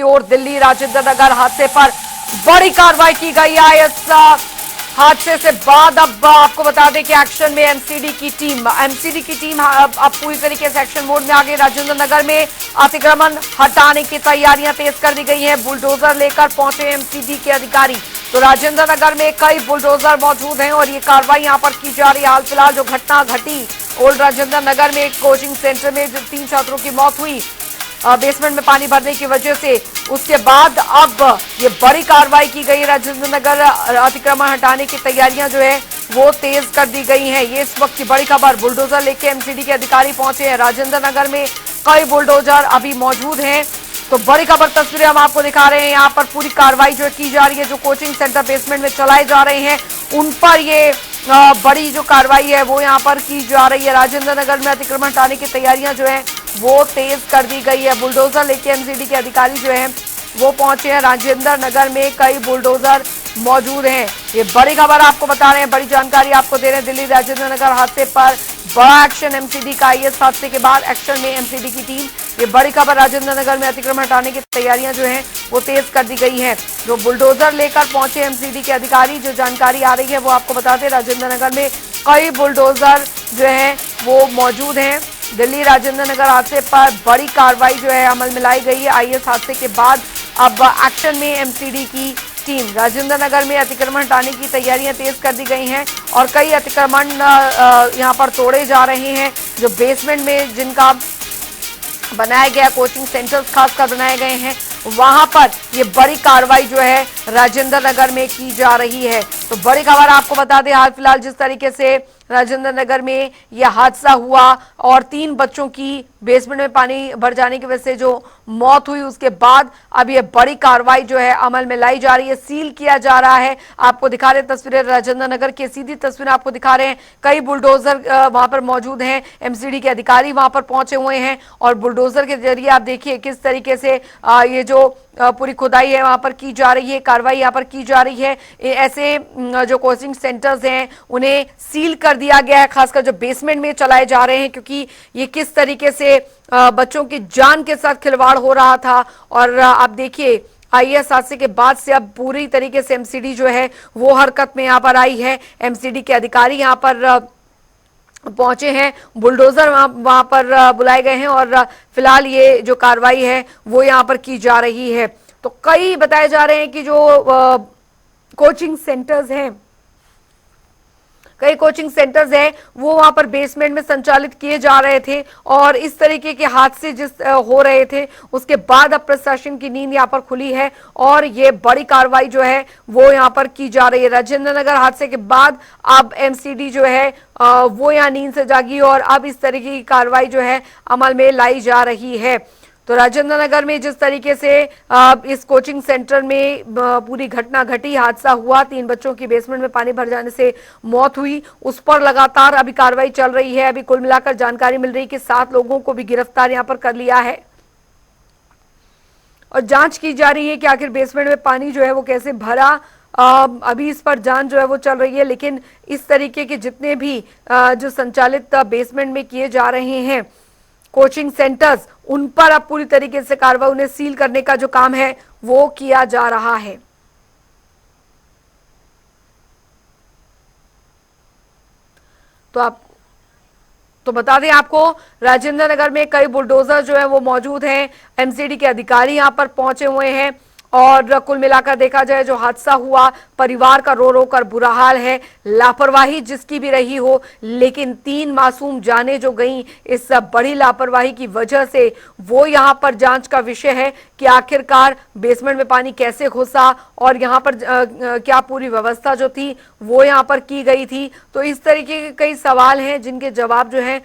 ओर दिल्ली राजेंद्र नगर हादसे पर बड़ी कार्रवाई की गई है। इस हादसे से बाद अब आपको बता दें कि एक्शन में एमसीडी की टीम अब पूरी तरीके से एक्शन मोड में आ गई। राजेंद्र नगर में अतिक्रमण हटाने की तैयारियां तेज कर दी गई है। बुलडोजर लेकर पहुंचे एमसीडी के अधिकारी। तो राजेंद्र नगर में कई बुलडोजर मौजूद हैं और ये कार्रवाई यहां पर की जा रही है। हाल फिलहाल जो घटना घटी ओल्ड राजेंद्र नगर में एक कोचिंग सेंटर में जो 3 छात्रों की मौत हुई बेसमेंट में पानी भरने की वजह से, उसके बाद अब ये बड़ी कार्रवाई की गई। राजेंद्र नगर अतिक्रमण हटाने की तैयारियां जो है वो तेज कर दी गई हैं। ये इस वक्त की बड़ी खबर। बुलडोजर लेके एमसीडी के अधिकारी पहुंचे हैं। राजेंद्र नगर में कई बुलडोजर अभी मौजूद हैं। तो बड़ी खबर तस्वीरें हम आपको दिखा रहे हैं। यहाँ पर पूरी कार्रवाई जो की जा रही है। जो कोचिंग सेंटर बेसमेंट में चलाए जा रहे हैं उन पर ये बड़ी जो कार्रवाई है वो यहाँ पर की जा रही है। राजेंद्र नगर में अतिक्रमण हटाने की तैयारियां जो है वो तेज कर दी गई है। बुलडोजर लेके एमसीडी के अधिकारी जो हैं वो पहुंचे हैं। राजेंद्र नगर में कई बुलडोजर मौजूद हैं। ये बड़ी खबर आपको बता रहे हैं, बड़ी जानकारी आपको दे रहे हैं। दिल्ली राजेंद्र नगर हादसे पर बड़ा एक्शन एमसीडी का। इस हादसे के बाद एक्शन में एमसीडी की टीम। ये बड़ी खबर। राजेंद्र नगर में अतिक्रमण हटाने की तैयारियां जो हैं वो तेज कर दी गई हैं। जो बुलडोजर लेकर पहुंचे एमसीडी के अधिकारी, जो जानकारी आ रही है वो आपको बताते हैं। राजेंद्र नगर में कई बुलडोजर जो है वो मौजूद हैं। दिल्ली राजेंद्र नगर हादसे पर बड़ी कार्रवाई जो है अमल में लाई गई है। आईएस हादसे के बाद अब एक्शन में एमसीडी की टीम। राजेंद्र नगर में अतिक्रमण हटाने की तैयारियां तेज कर दी गई हैं और कई अतिक्रमण यहां पर तोड़े जा रहे हैं। जो बेसमेंट में जिनका बनाया गया कोचिंग सेंटर्स खासकर बनाए गए हैं वहां पर ये बड़ी कार्रवाई जो है राजेंद्र नगर में की जा रही है। तो बड़ी खबर आपको बता दें, हाल फिलहाल जिस तरीके से राजेंद्र नगर में यह हादसा हुआ और 3 बच्चों की बेसमेंट में पानी भर जाने की वजह से जो मौत हुई, उसके बाद अब यह बड़ी कार्रवाई जो है अमल में लाई जा रही है। सील किया जा रहा है। आपको दिखा रहे तस्वीरें राजेंद्र नगर की, सीधी तस्वीरें आपको दिखा रहे हैं। कई बुलडोजर वहां पर मौजूद हैं। एमसीडी के अधिकारी वहां पर पहुंचे हुए हैं और बुलडोजर के जरिए आप देखिए किस तरीके से ये जो पूरी खुदाई है वहां पर की जा रही है, कार्रवाई यहां पर की जा रही है। ऐसे जो कोचिंग सेंटर्स हैं उन्हें सील कर दिया गया है, खासकर जो बेसमेंट में चलाए जा रहे हैं, क्योंकि ये किस तरीके से बच्चों की जान के साथ खिलवाड़ हो रहा था। और आप देखिए आईएस हादसे के बाद से अब पूरी तरीके से एमसीडी जो है वो हरकत में यहां पर आई है। एमसीडी के अधिकारी यहां पर पहुंचे हैं, बुलडोजर वहां पर बुलाए गए हैं और फिलहाल ये जो कार्रवाई है वो यहां पर की जा रही है। तो कई बताए जा रहे हैं कि जो कोचिंग सेंटर्स हैं, कई कोचिंग सेंटर्स हैं वो वहां पर बेसमेंट में संचालित किए जा रहे थे और इस तरीके के हादसे जिस हो रहे थे उसके बाद अब प्रशासन की नींद यहां पर खुली है और ये बड़ी कार्रवाई जो है वो यहां पर की जा रही है। राजेंद्र नगर हादसे के बाद अब एमसीडी जो है वो यहां नींद से जागी और अब इस तरीके की कार्रवाई जो है अमल में लाई जा रही है। तो राजेंद्र नगर में जिस तरीके से इस कोचिंग सेंटर में पूरी घटना घटी, हादसा हुआ, 3 बच्चों की बेसमेंट में पानी भर जाने से मौत हुई, उस पर लगातार अभी कार्रवाई चल रही है। अभी कुल मिलाकर जानकारी मिल रही है कि 7 लोगों को भी गिरफ्तार यहां पर कर लिया है और जांच की जा रही है कि आखिर बेसमेंट में पानी जो है वो कैसे भरा। अभी इस पर जांच जो है वो चल रही है, लेकिन इस तरीके के जितने भी जो संचालित बेसमेंट में किए जा रहे हैं कोचिंग सेंटर्स, उन पर अब पूरी तरीके से कार्रवाई, उन्हें सील करने का जो काम है वो किया जा रहा है। तो बता दें आपको, राजेंद्र नगर में कई बुलडोजर जो है वो मौजूद हैं। एमसीडी के अधिकारी यहां पर पहुंचे हुए हैं और कुल मिलाकर देखा जाए जो हादसा हुआ, परिवार का रो रो कर बुरा हाल है। लापरवाही जिसकी भी रही हो, लेकिन 3 मासूम जानें जो गईं इस बड़ी लापरवाही की वजह से, वो यहां पर जांच का विषय है कि आखिरकार बेसमेंट में पानी कैसे घुसा और यहां पर क्या पूरी व्यवस्था जो थी वो यहां पर की गई थी। तो इस तरीके के कई सवाल हैं जिनके जवाब जो है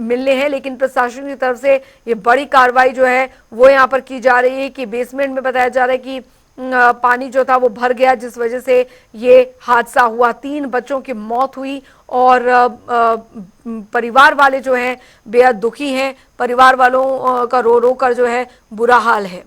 मिलने हैं, लेकिन प्रशासन की तरफ से ये बड़ी कार्रवाई जो है वो यहां पर की जा रही है कि बेसमेंट में बताया जा रहा है कि पानी जो था वो भर गया, जिस वजह से ये हादसा हुआ। 3 बच्चों की मौत हुई और परिवार वाले जो हैं बेहद दुखी हैं। परिवार वालों का रो रो कर जो है बुरा हाल है।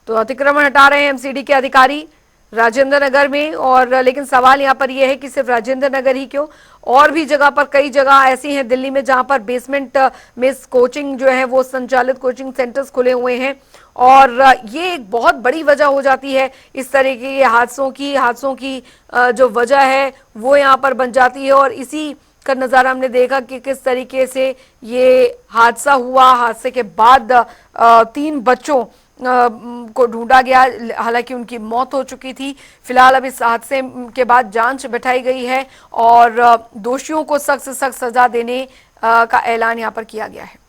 तो अतिक्रमण हटा रहे हैं एमसीडी के अधिकारी। राजेंद्र नगर में। और लेकिन सवाल यहाँ पर यह है कि सिर्फ राजेंद्र नगर ही क्यों, और भी जगह पर कई जगह ऐसी हैं दिल्ली में जहां पर बेसमेंट में कोचिंग जो है वो संचालित कोचिंग सेंटर्स खुले हुए हैं। और ये एक बहुत बड़ी वजह हो जाती है इस तरह के हादसों की जो वजह है वो यहाँ पर बन जाती है। और इसी का नज़ारा हमने देखा कि किस तरीके से ये हादसा हुआ। हादसे के बाद 3 बच्चों को ढूंढा गया, हालांकि उनकी मौत हो चुकी थी। फिलहाल अब इस हादसे के बाद जांच बैठाई गई है और दोषियों को सख्त से सख्त सजा देने का ऐलान यहां पर किया गया है।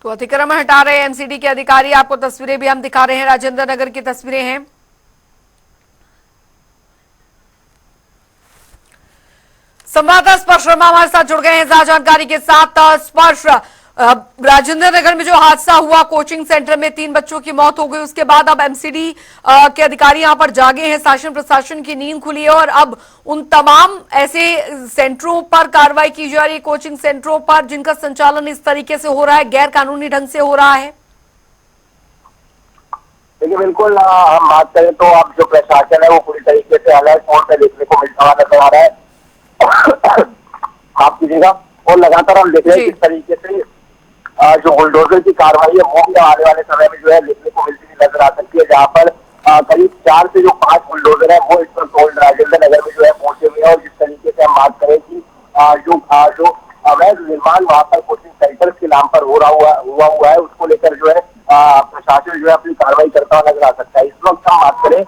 तो अतिक्रमण हटा रहे एमसीडी के अधिकारी, आपको तस्वीरें भी हम दिखा रहे हैं, राजेंद्र नगर की तस्वीरें हैं। संवाददाता स्पर्श शर्मा हमारे साथ जुड़ गए हैं ज्यादा जानकारी के साथ। स्पर्श, राजेंद्र नगर में जो हादसा हुआ, कोचिंग सेंटर में 3 बच्चों की मौत हो गई, उसके बाद अब एमसीडी के अधिकारी यहां पर जागे हैं, शासन प्रशासन की नींद खुली है और अब उन तमाम ऐसे सेंटरों पर कार्रवाई की जा रही है, कोचिंग सेंटरों पर जिनका संचालन इस तरीके से हो रहा है, गैर कानूनी ढंग से हो रहा है। देखिए बिल्कुल, हम बात करें तो अब जो प्रशासन है वो पूरी तरीके से अलर्ट मोड पे देखने को मिलता हुआ नजर आ रहा है। माफ कीजिएगा। और लगातार हम देख रहे हैं किस तरीके से जो बुलडोजर की कार्रवाई है वो भी आने वाले समय में जो है देखने को मिलती हुई नजर आ सकती है, जहाँ पर करीब 4 से जो 5 बुलडोजर है वो इस वक्त ओल्ड राजेंद्र नगर में जो है पहुंचे हुए हैं। और जिस तरीके से हम बात करें कि जो अवैध निर्माण वहाँ पर कोचिंग सेंटर के नाम पर हुआ है, उसको लेकर जो है प्रशासन जो है अपनी कार्रवाई करता हुआ नजर आ सकता है। इस वक्त हम बात करें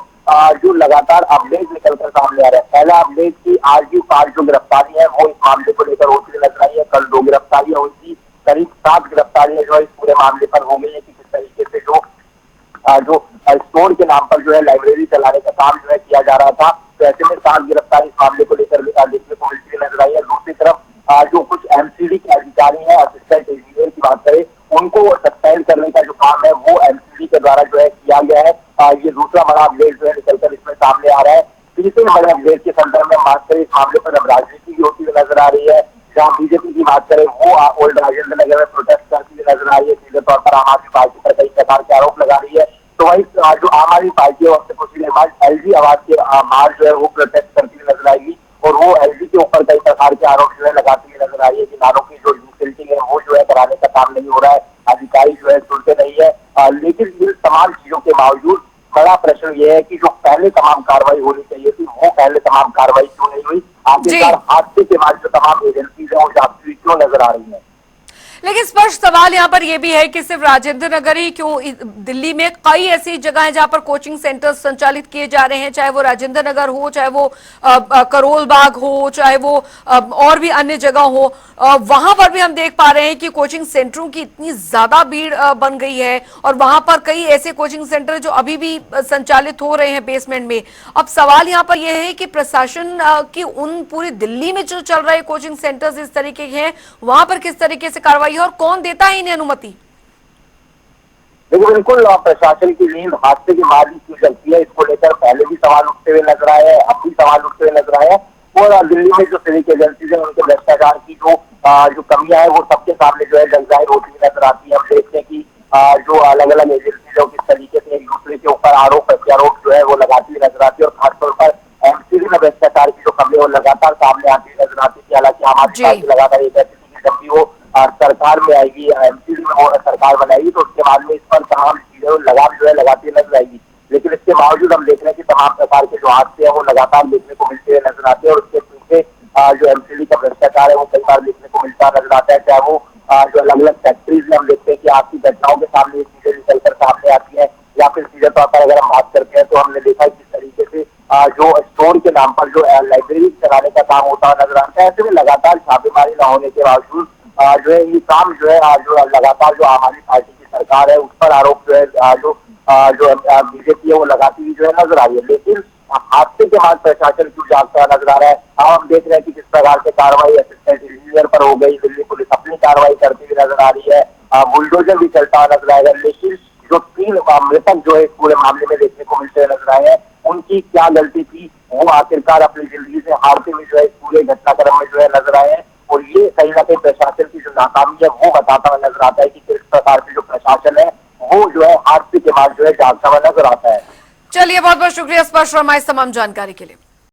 जो लगातार अपडेट निकलकर सामने आ रहा है। पहला अपडेट की आज की 5 जो गिरफ्तारी है वो इस मामले को लेकर होती हुई नजर आई है। कल 2 गिरफ्तारियां हुई थी, करीब 7 गिरफ्तारियां जो है इस पूरे मामले पर हो गई है कि किस तरीके से जो स्टोर के नाम पर जो है लाइब्रेरी चलाने का काम जो है किया जा रहा था। तो ऐसे में 7 गिरफ्तारी इस मामले को लेकर देखने को मिलती हुई नजर आई है। दूसरी तरफ जो कुछ एमसीडी के अधिकारी हैं, असिस्टेंट इंजीनियर की बात करें, उनको सस्पेंड करने का जो काम है वो एमसीडी के द्वारा जो है किया गया है। ये दूसरा बड़ा अपडेट जो है निकलकर इसमें सामने आ रहा है। तीसरे बड़े अपडेट के संदर्भ में बात करें, इस मामले पर अब राजनीति भी होती हुई नजर आ रही है। जहाँ बीजेपी की बात करें वो ओल्ड राजेंद्र नगर में प्रोटेस्ट करती हुई नजर आ रही है, सीधे तौर पर आम आदमी पार्टी पर कई प्रकार के आरोप लगा रही है। तो वही जो आम आदमी पार्टी है उससे कुछ देर बाद एलजी आवाज के बाहर जो है वो प्रोटेस्ट करती हुई नजर आएगी और वो एलजी के ऊपर कई प्रकार के आरोप जो है लगाती हुई नजर आ रही है कि नालों की जो रीसिल्टिंग है वो जो है कराने का काम नहीं हो रहा है, अधिकारी जो है सुनते नहीं है। लेकिन इन तमाम चीजों के बावजूद बड़ा प्रश्न ये है कि जो पहले तमाम कार्रवाई होनी चाहिए थी वो पहले तमाम कार्रवाई क्यों नहीं हुई। आखिरकार हादसे के बाद जो तमाम एजेंसीज है वो जाती हुई क्यों नजर आ रही है। लेकिन स्पष्ट सवाल यहाँ पर यह भी है कि सिर्फ राजेंद्र नगर ही क्यों, दिल्ली में कई ऐसी जगह हैं जहां पर कोचिंग सेंटर्स संचालित किए जा रहे हैं, चाहे वो राजेंद्र नगर हो, चाहे वो करोल बाग हो, चाहे वो और भी अन्य जगह हो। वहां पर भी हम देख पा रहे हैं कि कोचिंग सेंटरों की इतनी ज्यादा भीड़ बन गई है और वहां पर कई ऐसे कोचिंग सेंटर जो अभी भी संचालित हो रहे हैं बेसमेंट में। अब सवाल यहाँ पर यह है कि प्रशासन की उन पूरी दिल्ली में जो चल रहे कोचिंग सेंटर्स इस तरीके के हैं, वहां पर किस तरीके से कार्रवाई और कौन देता है इन्हें अनुमति? देखिए बिल्कुल, प्रशासन की नींद हादसे के बाद ही क्यों चलती है, इसको लेकर पहले भी सवाल उठते हुए नजर आए हैं, अब भी सवाल उठते हुए नजर आए हैं। और दिल्ली में जो सिविक एजेंसीज है उनके भ्रष्टाचार की जो कमियां है वो सबके सामने जो है जगजाहिर होती हुई नजर आती है। हम देखते हैं कि जो अलग अलग एजेंसीज है किस तरीके से एक दूसरे के ऊपर आरोप प्रत्यारोप जो है वो लगाती हुई नजर आती है और खासतौर पर एमसीडी में भ्रष्टाचार की जो कमी है वो लगातार सामने आती हुई नजर आती है। हालांकि आम आदमी पार्टी लगातार ये कहती थी कि जब भी वो सरकार में आएगी, एमसीडी में वो सरकार बनाएगी तो उसके बाद में इस पर तमाम चीजें लगाम जो है लगाती नजर आएगी। लेकिन इसके बावजूद हम देख रहे हैं कि तमाम प्रकार के जो हादसे हैं वो लगातार देखने को मिलते हुए नजर आते हैं और उसके पीछे जो एमसीडी का भ्रष्टाचार है वो कई बार देखने को मिलता नजर आता है। चाहे वो जो अलग अलग फैक्ट्रीज में हम देखते हैं कि आपकी घटनाओं के सामने ये चीजें निकलकर सामने आती है, या फिर सीधे तौर पर अगर हम बात करते हैं तो हमने देखा किस तरीके से जो स्टोर के नाम पर जो लाइब्रेरी चलाने का काम होता नजर आता है। ऐसे में लगातार छापेमारी न होने के बावजूद जो है ये काम जो है जो लगातार जो आम आदमी पार्टी की सरकार है उस पर आरोप जो है जो बीजेपी है वो लगाती हुई जो है नजर आ रही है। लेकिन हादसे के बाद प्रशासन क्यों जागता नजर आ रहा है। अब हम देख रहे हैं कि किस प्रकार से कार्रवाई असिस्टेंट इंजीनियर पर हो गई, दिल्ली पुलिस अपनी कार्रवाई करती हुई नजर आ रही है, बुलडोजर भी चलता नजर आएगा। लेकिन जो 3 मृतक जो है इस पूरे मामले में देखने को मिलते नजर आए हैं, उनकी क्या गलती थी, वो आखिरकार अपनी जिंदगी से हारते हुए जो है हुए घटनाक्रम में जो है नजर आए हैं। और ये कहीं ना कहीं प्रशासन की जो नाकामी है वो बताता हुआ नजर आता है कि किस प्रकार से जो प्रशासन है वो जो है हादसे के बाद जो है जागता हुआ नजर आता है। चलिए, बहुत बहुत शुक्रिया स्पर्श वर्मा इस तमाम जानकारी के लिए।